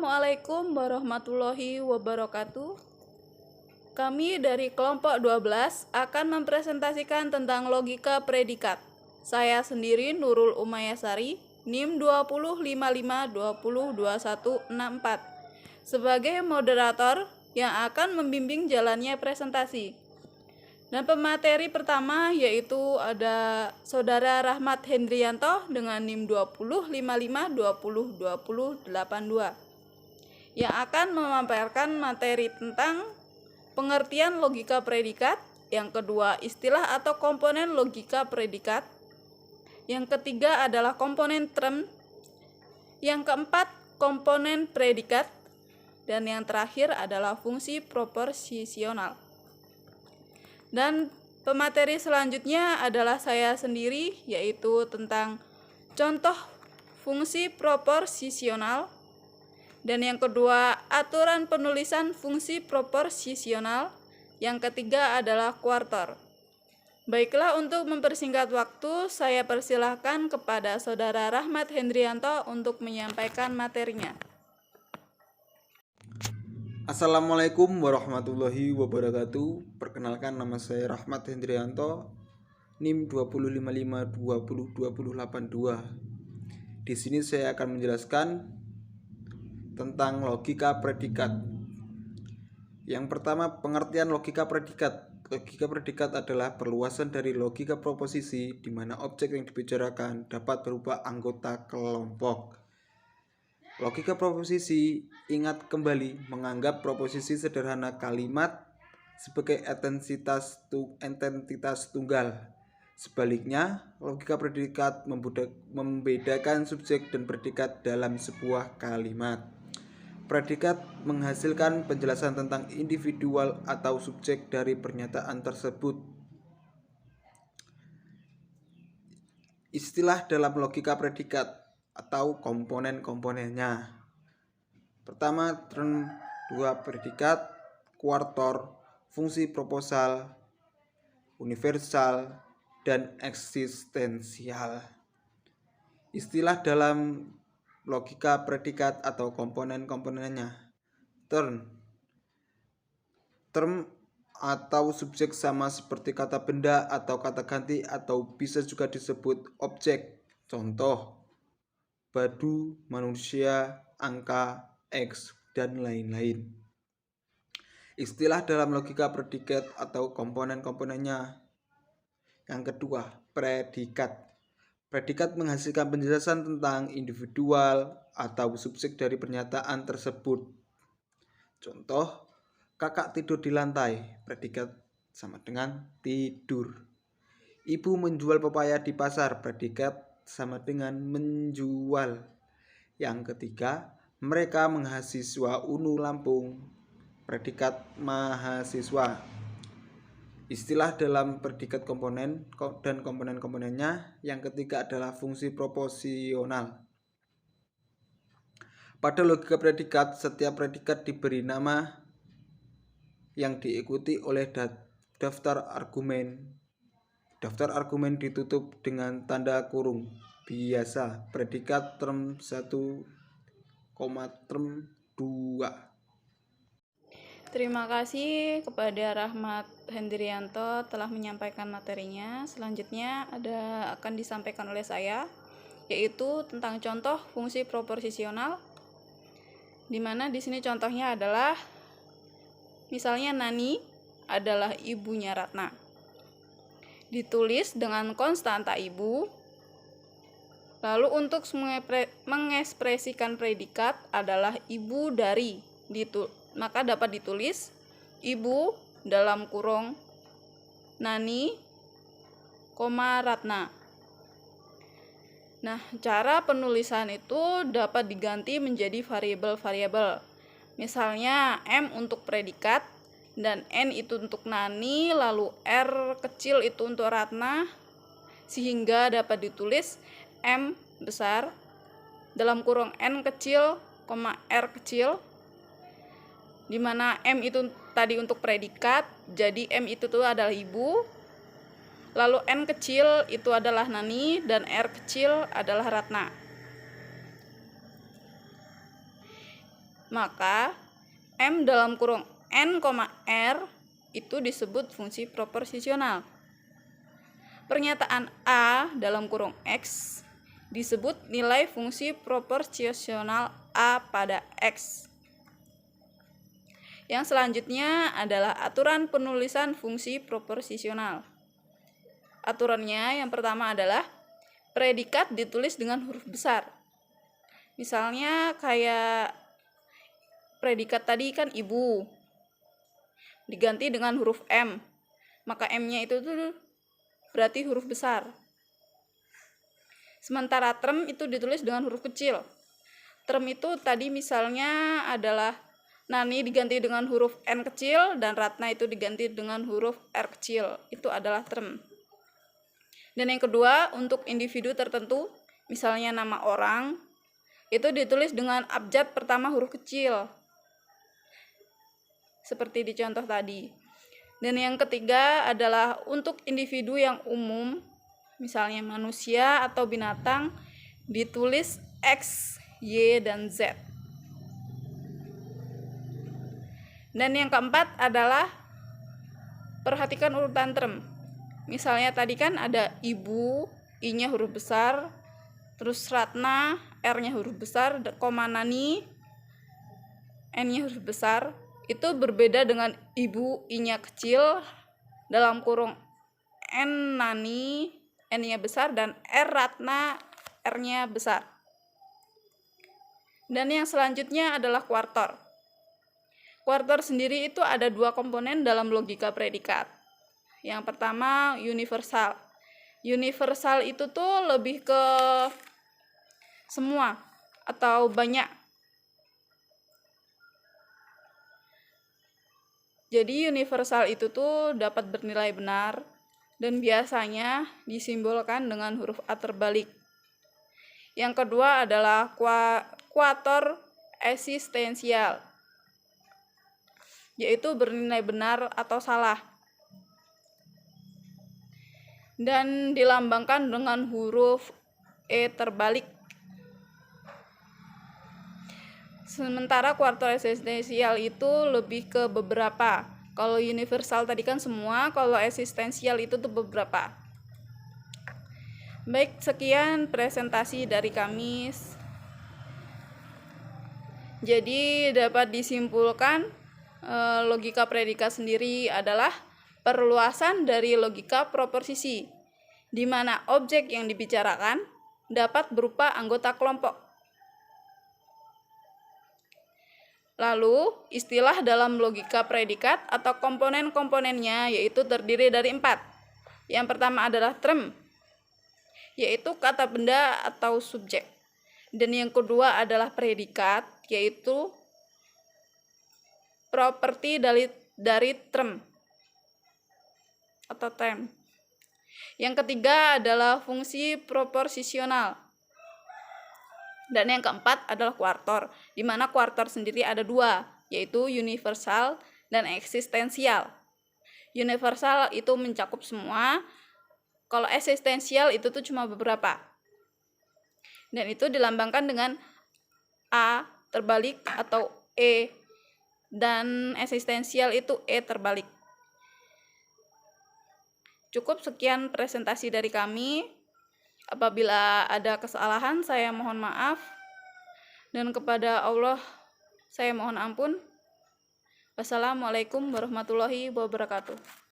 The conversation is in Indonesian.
Assalamualaikum warahmatullahi wabarakatuh. Kami dari kelompok 12 akan mempresentasikan tentang logika predikat. Saya sendiri Nurul Umayasari, NIM 2055202164, sebagai moderator yang akan membimbing jalannya presentasi. Dan pemateri pertama yaitu ada Saudara Rahmat Hendrianto dengan NIM 2055202082 yang akan memaparkan materi tentang pengertian logika predikat, yang kedua istilah atau komponen logika predikat, yang ketiga adalah komponen term, yang keempat komponen predikat, dan yang terakhir adalah fungsi proposisional. Dan pemateri selanjutnya adalah saya sendiri, yaitu tentang contoh fungsi proposisional, dan yang kedua aturan penulisan fungsi proposisional, yang ketiga adalah kuartor. Baiklah, untuk mempersingkat waktu, saya persilahkan kepada Saudara Rahmat Hendrianto untuk menyampaikan materinya. Assalamualaikum warahmatullahi wabarakatuh. Perkenalkan, nama saya Rahmat Hendrianto, NIM 2055202082. Di sini saya akan menjelaskan tentang logika predikat. Yang pertama, pengertian logika predikat. Logika predikat adalah perluasan dari logika proposisi di mana objek yang dibicarakan dapat berupa anggota kelompok. Logika proposisi, ingat kembali, menganggap proposisi sederhana kalimat sebagai ententitas tunggal. Sebaliknya, logika predikat membedakan subjek dan predikat dalam sebuah kalimat. Predikat menghasilkan penjelasan tentang individual atau subjek dari pernyataan tersebut. Istilah dalam logika predikat atau komponen-komponennya. Pertama, term, dua predikat, kuartor, fungsi proposal, universal, dan eksistensial. Istilah dalam logika predikat atau komponen-komponennya. Term atau subjek sama seperti kata benda atau kata ganti, atau bisa juga disebut objek. Contoh, badu, manusia, angka, X, dan lain-lain. Istilah dalam logika predikat atau komponen-komponennya. Yang kedua, predikat. Predikat menghasilkan penjelasan tentang individual atau subjek dari pernyataan tersebut. Contoh, kakak tidur di lantai. Predikat sama dengan tidur. Ibu menjual pepaya di pasar. Predikat sama dengan menjual. Yang ketiga, mereka mahasiswa UNU Lampung. Predikat mahasiswa. Istilah dalam predikat komponen dan komponen-komponennya. Yang ketiga adalah fungsi proposisional. Pada logika predikat, setiap predikat diberi nama yang diikuti oleh daftar argumen. Daftar argumen ditutup dengan tanda kurung. Biasa predikat term 1, term 2. Terima kasih kepada Rahmat Hendrianto telah menyampaikan materinya. Selanjutnya akan disampaikan oleh saya, yaitu tentang contoh fungsi proposisional, di mana di sini contohnya adalah misalnya Nani adalah ibunya Ratna. Ditulis dengan konstanta ibu. Lalu untuk mengekspresikan predikat adalah ibu dari, maka dapat ditulis ibu dalam kurung Nani, Ratna. Nah, cara penulisan itu dapat diganti menjadi variabel-variabel. Misalnya M untuk predikat dan N itu untuk Nani, lalu R kecil itu untuk Ratna, sehingga dapat ditulis M besar dalam kurung N kecil, R kecil, di mana M itu tadi untuk predikat, jadi M itu tuh adalah ibu, lalu N kecil itu adalah Nani, dan R kecil adalah Ratna. maka M dalam kurung N, R itu disebut fungsi proporsional. Pernyataan A dalam kurung X disebut nilai fungsi proporsional A pada X. Yang selanjutnya adalah aturan penulisan fungsi proporsional. Aturannya yang pertama adalah predikat ditulis dengan huruf besar. Misalnya kayak predikat tadi kan ibu, diganti dengan huruf M, maka M-nya itu tuh berarti huruf besar. Sementara term itu ditulis dengan huruf kecil. Term itu tadi misalnya adalah Nani diganti dengan huruf N kecil dan Ratna itu diganti dengan huruf R kecil. Itu adalah term. Dan yang kedua, untuk individu tertentu, misalnya nama orang, itu ditulis dengan abjad pertama huruf kecil. Seperti di contoh tadi. Dan yang ketiga adalah untuk individu yang umum, misalnya manusia atau binatang, ditulis X, Y, dan Z. Dan yang keempat adalah perhatikan urutan term. Misalnya tadi kan ada ibu, I-nya huruf besar, terus Ratna, R-nya huruf besar, koma Nani, N-nya huruf besar. Itu berbeda dengan ibu, I-nya kecil, dalam kurung N Nani, N-nya besar, dan R Ratna, R-nya besar. Dan yang selanjutnya adalah kuartor. Kuartor sendiri itu ada dua komponen dalam logika predikat. Yang pertama universal. Universal itu tuh lebih ke semua atau banyak. Jadi universal itu tuh dapat bernilai benar dan biasanya disimbolkan dengan huruf A terbalik. Yang kedua adalah kuator eksistensial, yaitu bernilai benar atau salah. Dan dilambangkan dengan huruf E terbalik. Sementara kuartor eksistensial itu lebih ke beberapa. Kalau universal tadi kan semua, kalau eksistensial itu tuh beberapa. Baik, sekian presentasi dari kami. Jadi dapat disimpulkan logika predikat sendiri adalah perluasan dari logika proposisi, di mana objek yang dibicarakan dapat berupa anggota kelompok. Lalu, istilah dalam logika predikat atau komponen-komponennya yaitu terdiri dari 4. Yang pertama adalah term, yaitu kata benda atau subjek. Dan yang kedua adalah predikat, yaitu properti dari term atau term. Yang ketiga adalah fungsi proporsional. Dan yang keempat adalah kuartor, di mana kuartor sendiri ada 2, yaitu universal dan eksistensial. Universal itu mencakup semua, kalau eksistensial itu tuh cuma beberapa. Dan itu dilambangkan dengan A terbalik atau E, dan eksistensial itu E terbalik. Cukup sekian presentasi dari kami. Apabila ada kesalahan, saya mohon maaf. Dan kepada Allah, saya mohon ampun. Wassalamualaikum warahmatullahi wabarakatuh.